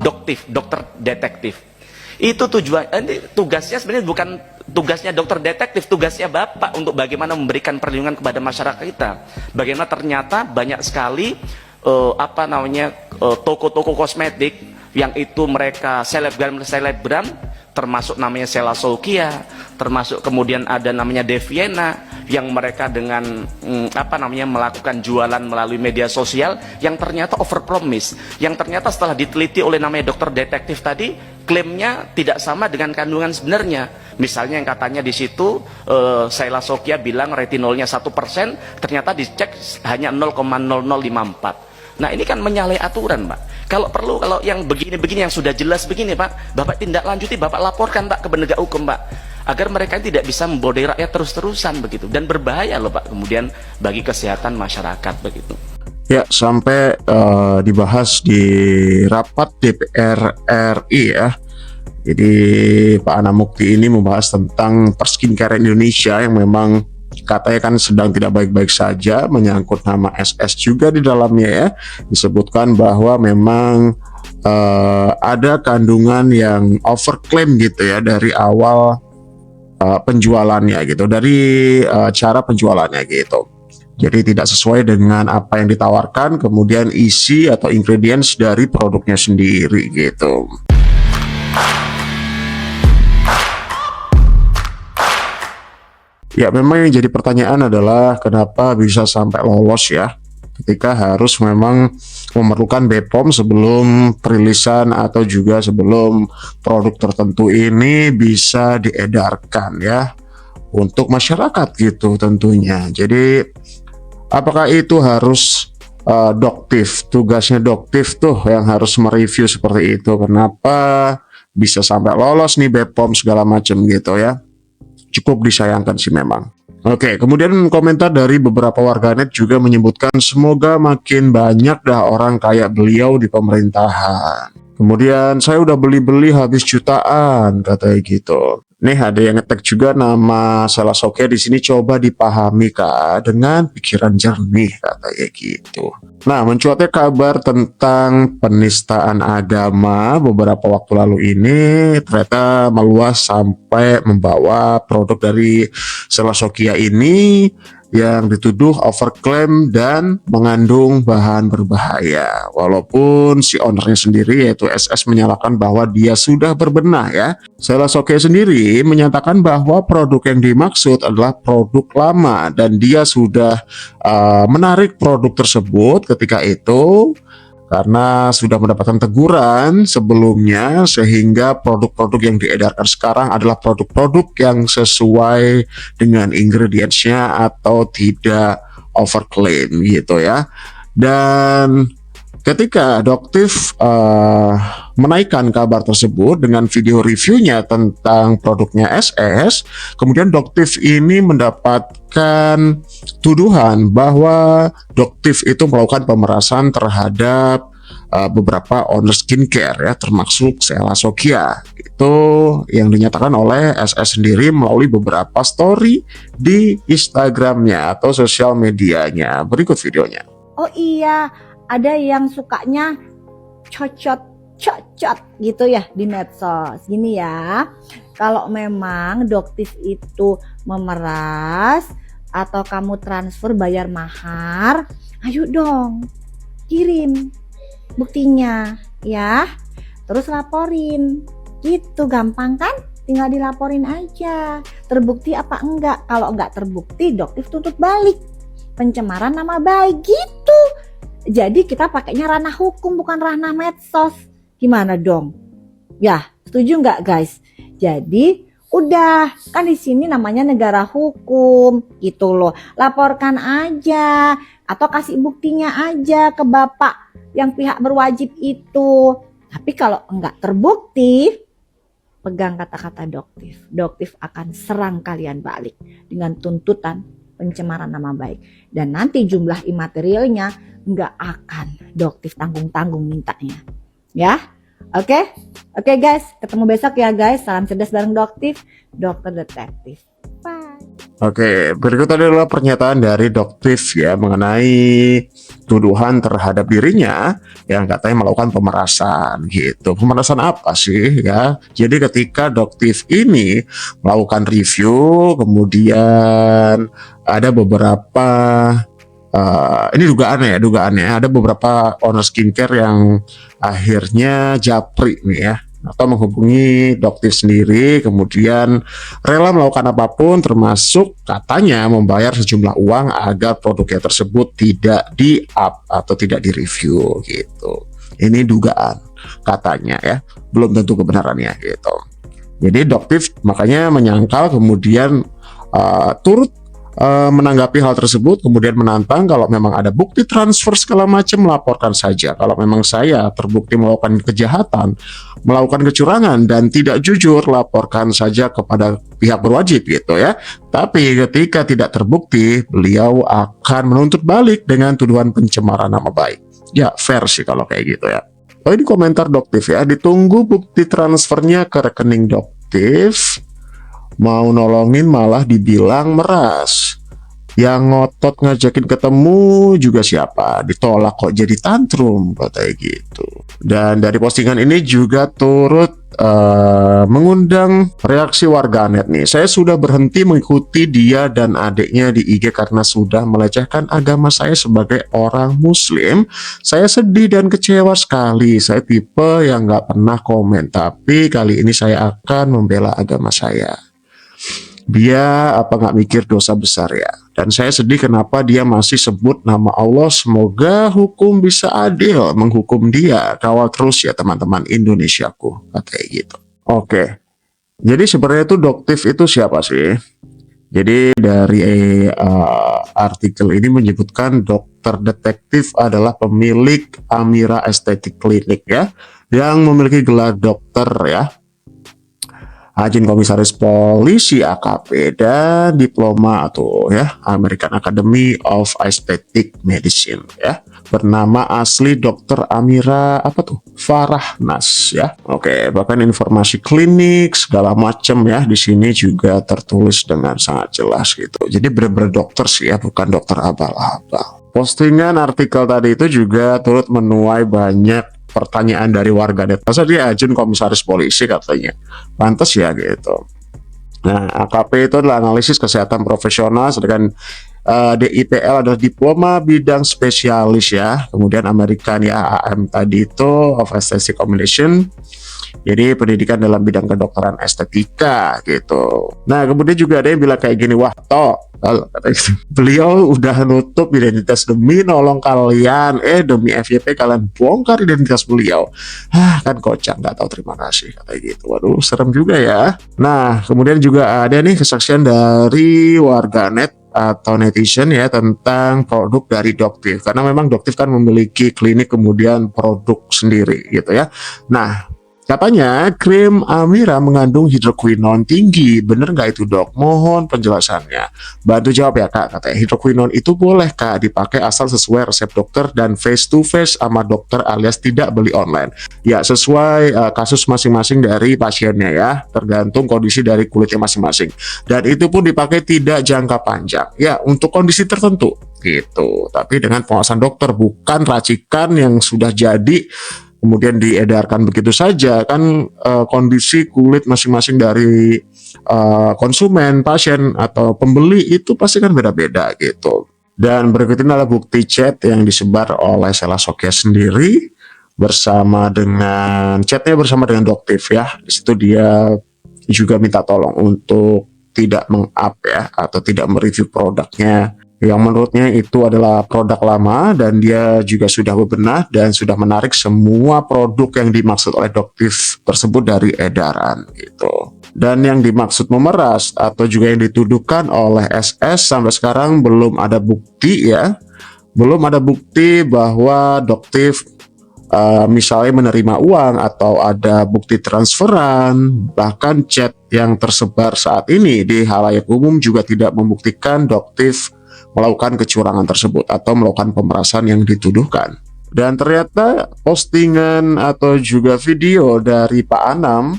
doktif, dokter detektif. Itu tugasnya sebenarnya bukan tugasnya dokter detektif, tugasnya Bapak untuk bagaimana memberikan perlindungan kepada masyarakat kita. Bagaimana ternyata banyak sekali toko-toko kosmetik yang itu mereka selebgram, termasuk namanya Sela Soukia, termasuk kemudian ada namanya Deviena yang mereka dengan melakukan jualan melalui media sosial yang ternyata overpromise, yang ternyata setelah diteliti oleh namanya dokter detektif tadi, klaimnya tidak sama dengan kandungan sebenarnya. Misalnya yang katanya di situ Sela Soukia bilang retinolnya 1%, ternyata dicek hanya 0,0054. Nah ini kan menyalahi aturan, Pak. Kalau perlu, kalau yang begini-begini yang sudah jelas begini, Pak, Bapak tindak lanjuti, Bapak laporkan, Pak, ke penegak hukum, Pak, agar mereka tidak bisa membodai rakyat terus-terusan begitu, dan berbahaya loh, Pak, kemudian bagi kesehatan masyarakat begitu. Ya, sampai dibahas di rapat DPR RI ya. Jadi Pak Anamukti ini membahas tentang perskincare Indonesia yang memang katanya kan sedang tidak baik-baik saja, menyangkut nama SS juga di dalamnya ya. Disebutkan bahwa memang ada kandungan yang overclaim gitu ya dari awal penjualannya gitu, dari cara penjualannya gitu. Jadi tidak sesuai dengan apa yang ditawarkan, kemudian isi atau ingredients dari produknya sendiri gitu. Ya, memang yang jadi pertanyaan adalah kenapa bisa sampai lolos ya, ketika harus memang memerlukan BPOM sebelum perilisan atau juga sebelum produk tertentu ini bisa diedarkan ya untuk masyarakat gitu tentunya. Jadi apakah itu harus doktif, tugasnya doktif tuh yang harus mereview seperti itu, kenapa bisa sampai lolos nih BPOM segala macam gitu ya. Cukup disayangkan sih memang. Oke, kemudian komentar dari beberapa warganet juga menyebutkan semoga makin banyak dah orang kayak beliau di pemerintahan. Kemudian saya udah beli-beli habis jutaan katanya gitu. Nih ada yang ngetek juga nama Sela Soukia di sini, coba dipahami Kak dengan pikiran jernih katanya gitu. Nah, mencuatnya kabar tentang penistaan agama beberapa waktu lalu ini ternyata meluas sampai membawa produk dari Sela Soukia ini yang dituduh overclaim dan mengandung bahan berbahaya. Walaupun si ownernya sendiri yaitu SS menyatakan bahwa dia sudah berbenah ya. Sela Soukia sendiri menyatakan bahwa produk yang dimaksud adalah produk lama dan dia sudah menarik produk tersebut ketika itu karena sudah mendapatkan teguran sebelumnya, sehingga produk-produk yang diedarkan sekarang adalah produk-produk yang sesuai dengan ingredientsnya atau tidak overclaim gitu ya. Dan ketika Doktif menaikkan kabar tersebut dengan video reviewnya tentang produknya SS, kemudian Doktif ini mendapatkan tuduhan bahwa Doktif itu melakukan pemerasan terhadap beberapa owner skincare ya, termasuk Sela Soukia. Itu yang dinyatakan oleh SS sendiri melalui beberapa story di Instagramnya atau sosial medianya. Berikut videonya. Oh iya, ada yang sukanya cocot gitu ya di medsos. Gini ya, kalau memang Doktif itu memeras atau kamu transfer bayar mahar, ayo dong kirim buktinya ya, terus laporin gitu, gampang kan, tinggal dilaporin aja terbukti apa enggak. Kalau enggak terbukti, Doktif tuntut balik, pencemaran nama baik gitu. Jadi kita pakainya ranah hukum bukan ranah medsos. Gimana dong? Ya, setuju nggak guys? Jadi udah, kan di sini namanya negara hukum gitu loh. Laporkan aja atau kasih buktinya aja ke bapak yang pihak berwajib itu. Tapi kalau enggak terbukti, pegang kata-kata Doktif. Doktif akan serang kalian balik dengan tuntutan pencemaran nama baik. Dan nanti jumlah imaterialnya nggak akan Doktif tanggung-tanggung mintanya. Ya, oke guys, ketemu besok ya guys. Salam cerdas bareng Doktif, dokter detektif. Bye. Oke, berikut adalah pernyataan dari Doktif ya mengenai tuduhan terhadap dirinya yang katanya melakukan pemerasan gitu. Pemerasan apa sih ya? Jadi ketika Doktif ini melakukan review, kemudian ada beberapa ini dugaannya ada beberapa owner skincare yang akhirnya japri nih ya, atau menghubungi Doktif sendiri, kemudian rela melakukan apapun termasuk katanya membayar sejumlah uang agar produknya tersebut tidak di-up atau tidak di-review gitu. Ini dugaan katanya ya, belum tentu kebenarannya gitu. Jadi Doktif makanya menyangkal, kemudian turut menanggapi hal tersebut, kemudian menantang kalau memang ada bukti transfer segala macam, laporkan saja. Kalau memang saya terbukti melakukan kejahatan, melakukan kecurangan dan tidak jujur, laporkan saja kepada pihak berwajib gitu ya. Tapi ketika tidak terbukti, beliau akan menuntut balik dengan tuduhan pencemaran nama baik. Ya fair sih kalau kayak gitu ya. Oh, ini komentar Doktif ya, ditunggu bukti transfernya ke rekening Doktif. Mau nolongin malah dibilang meras. Yang ngotot ngajakin ketemu juga siapa? Ditolak kok jadi tantrum, katanya gitu. Dan dari postingan ini juga turut mengundang reaksi warganet nih. Saya sudah berhenti mengikuti dia dan adiknya di IG karena sudah melecehkan agama saya sebagai orang muslim. Saya sedih dan kecewa sekali. Saya tipe yang nggak pernah komen, tapi kali ini saya akan membela agama saya. Dia apa nggak mikir dosa besar ya? Dan saya sedih kenapa dia masih sebut nama Allah. Semoga hukum bisa adil menghukum dia. Kawal terus ya teman-teman Indonesiaku, kayak gitu. Oke, jadi sebenarnya itu Doktif itu siapa sih? Jadi dari artikel ini menyebutkan dokter detektif adalah pemilik Amira Estetik Clinic ya, yang memiliki gelar dokter ya, Ajin Komisaris Polisi AKP, dan diploma atau ya American Academy of Aesthetic Medicine ya. Bernama asli Dr. Amira apa tuh? Farahnas ya. Oke, bahkan informasi klinik segala macam ya di sini juga tertulis dengan sangat jelas gitu. Jadi benar-benar dokter sih ya, bukan dokter abal-abal. Postingan artikel tadi itu juga turut menuai banyak pertanyaan dari warganet. Masa dia Ajun Komisaris Polisi katanya? Pantas ya gitu. Nah, AKP itu adalah analisis kesehatan profesional, sedangkan DIPL adalah diploma bidang spesialis ya. Kemudian American ya AM tadi itu of Aesthetic Combination. Jadi pendidikan dalam bidang kedokteran estetika gitu. Nah, kemudian juga ada yang bilang kayak gini, wah toh beliau udah nutup identitas demi nolong kalian, demi FYP kalian bongkar identitas beliau. Kan kocak, nggak tahu terima kasih kayak gitu. Waduh, serem juga ya. Nah, kemudian juga ada nih kesaksian dari warganet atau netizen ya tentang produk dari Doktif, karena memang Doktif kan memiliki klinik kemudian produk sendiri gitu ya. Nah, katanya krim Amira mengandung hidroquinone tinggi. Bener nggak itu dok? Mohon penjelasannya. Bantu jawab ya kak. Katanya hidroquinone itu boleh kak dipakai asal sesuai resep dokter dan face to face sama dokter alias tidak beli online. Ya sesuai kasus masing-masing dari pasiennya ya. Tergantung kondisi dari kulitnya masing-masing. Dan itu pun dipakai tidak jangka panjang. Ya untuk kondisi tertentu gitu. Tapi dengan pengawasan dokter, bukan racikan yang sudah jadi kemudian diedarkan begitu saja. Kan kondisi kulit masing-masing dari konsumen, pasien atau pembeli itu pasti kan beda-beda gitu. Dan berikut ini adalah bukti chat yang disebar oleh Sela Sokya sendiri chatnya bersama dengan Doktif ya. Di situ dia juga minta tolong untuk tidak meng-up ya atau tidak mereview produknya yang menurutnya itu adalah produk lama, dan dia juga sudah bebenah dan sudah menarik semua produk yang dimaksud oleh Doktif tersebut dari edaran gitu. Dan yang dimaksud memeras atau juga yang dituduhkan oleh SS sampai sekarang belum ada bukti ya. Belum ada bukti bahwa Doktif misalnya menerima uang atau ada bukti transferan. Bahkan chat yang tersebar saat ini di halayak umum juga tidak membuktikan Doktif melakukan kecurangan tersebut atau melakukan pemerasan yang dituduhkan. Dan ternyata postingan atau juga video dari Pak Anam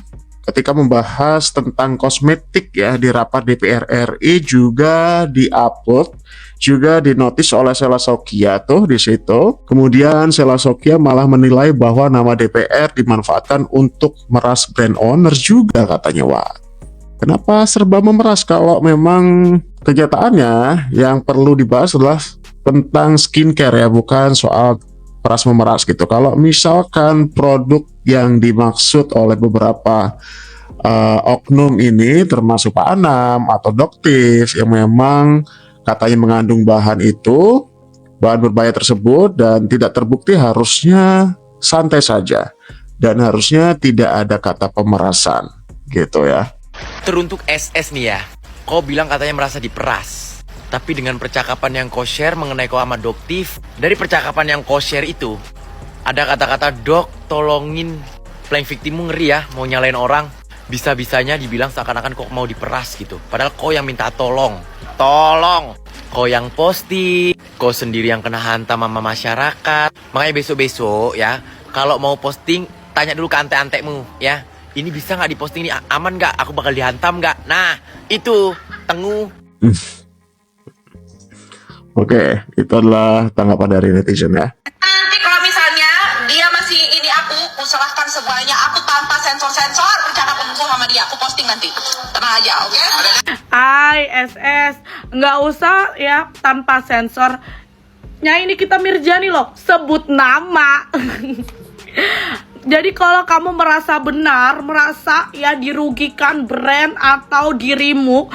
ketika membahas tentang kosmetik ya di rapat DPR RI juga diupload, juga dinotis oleh Selasokia tuh di situ. Kemudian Selasokia malah menilai bahwa nama DPR dimanfaatkan untuk meras brand owner juga katanya. Wah, kenapa serba memeras kalau memang kenyataannya yang perlu dibahas adalah tentang skincare ya, bukan soal peras memeras gitu. Kalau misalkan produk yang dimaksud oleh beberapa oknum ini termasuk Pak Anam atau Doktif yang memang katanya mengandung bahan berbahaya tersebut dan tidak terbukti, harusnya santai saja dan harusnya tidak ada kata pemerasan gitu ya. Teruntuk SS nih ya, kau bilang katanya merasa diperas. Tapi dengan percakapan yang kau share mengenai kau sama Doktif, dari percakapan yang kau share itu ada kata-kata Dok, tolongin, playing victimmu ngeri ya, mau nyalain orang. Bisa-bisanya dibilang seakan-akan kau mau diperas gitu. Padahal kau yang minta tolong. Kau yang posting, kau sendiri yang kena hantam sama masyarakat. Makanya besok-besok ya, kalau mau posting, tanya dulu ke ante-antekmu ya. Ini bisa nggak diposting, ini aman nggak? Aku bakal dihantam nggak? Nah, itu Tengu. Oke, itu adalah tanggapan dari netizen ya. Nanti kalau misalnya dia masih ini aku serahkan semuanya, aku tanpa sensor-sensor percakapanku sama dia, aku posting nanti. Tenang aja, oke? Hai SS, nggak usah ya tanpa sensor. Nya ini kita Mirjani loh, sebut nama. Jadi kalau kamu merasa benar, merasa ya dirugikan brand atau dirimu,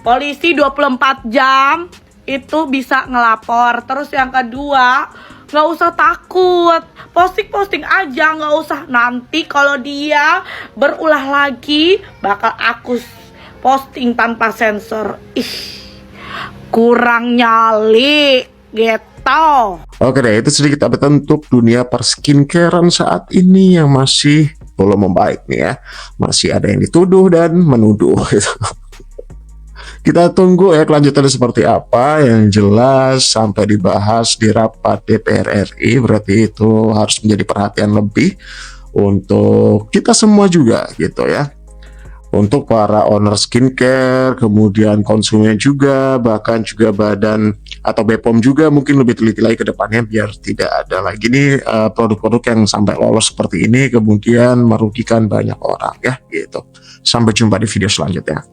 polisi 24 jam itu bisa ngelapor. Terus yang kedua, nggak usah takut, posting aja, nggak usah nanti kalau dia berulah lagi bakal aku posting tanpa sensor. Ih, kurang nyali gitu. Oke deh, itu sedikit update untuk dunia perskincarean saat ini yang masih belum membaik nih ya. Masih ada yang dituduh dan menuduh gitu. Kita tunggu ya kelanjutannya seperti apa. Yang jelas sampai dibahas di rapat DPR RI, berarti itu harus menjadi perhatian lebih untuk kita semua juga gitu ya. Untuk para owner skincare, kemudian konsumen juga, bahkan juga badan atau BPOM juga mungkin lebih teliti lagi ke depannya biar tidak ada lagi nih produk-produk yang sampai lolos seperti ini kemudian merugikan banyak orang ya gitu. Sampai jumpa di video selanjutnya.